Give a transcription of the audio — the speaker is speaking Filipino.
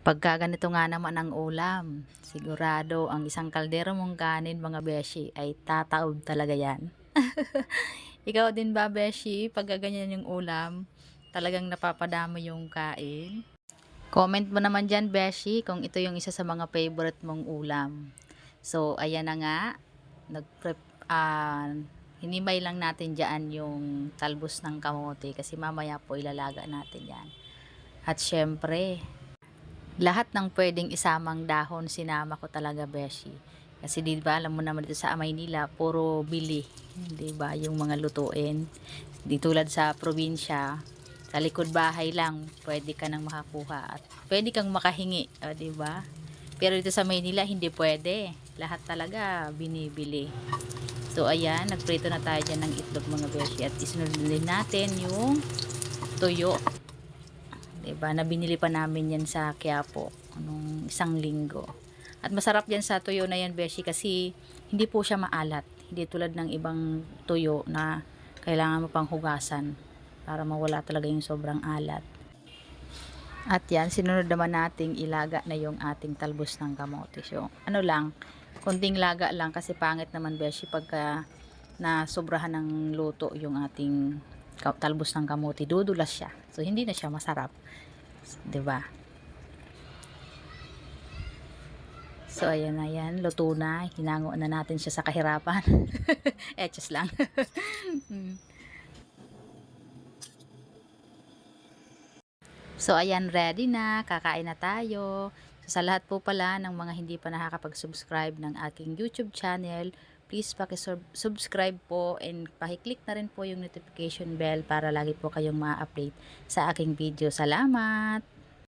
Pagka ganito nga naman ang ulam, sigurado ang isang kaldero mong kanin mga beshi ay tataob talaga yan. Ikaw din ba beshi, pagka ganyan yung ulam, talagang napapadami yung kain? Comment mo naman dyan beshi kung ito yung isa sa mga favorite mong ulam. So ayan na nga, nag-prep, hinimay lang natin dyan yung talbos ng kamote kasi mamaya po ilalaga natin yan. At syempre, lahat ng pwedeng isamang dahon sinama ko talaga beshi. Kasi 'di ba alam mo naman dito sa Maynila puro bili, 'di ba, yung mga lutuin. Di tulad sa probinsya, sa likod bahay lang pwede ka nang makakuha at pwede kang makahingi, 'di ba? Pero dito sa Maynila hindi pwede. Lahat talaga binibili. So ayan, nagprito na tayo diyan ng itlog mga beshi at isunod din natin yung tuyo. Diba, na binili pa namin yan sa Quiapo nung isang linggo. At masarap yan sa tuyo na yan, beshi, kasi hindi po siya maalat. Hindi tulad ng ibang tuyo na kailangan mo pang hugasan para mawala talaga yung sobrang alat. At yan, sinunod naman nating ilaga na yung ating talbos ng kamote. So, ano lang, konting laga lang kasi pangit naman, beshi, pagka na sobrahan ng luto yung ating talbos ng kamote, dudulas siya. So, hindi na siya masarap. 'Di ba? So, ayan na yan. Luto na. Hinango na natin siya sa kahirapan. Just lang. So, ayan, ready na. Kakain na tayo. So, sa lahat po pala ng mga hindi pa nakakapag-subscribe ng aking YouTube channel, please paki-subscribe po and paki-click na rin po yung notification bell para lagi po kayong ma-update sa aking video. Salamat!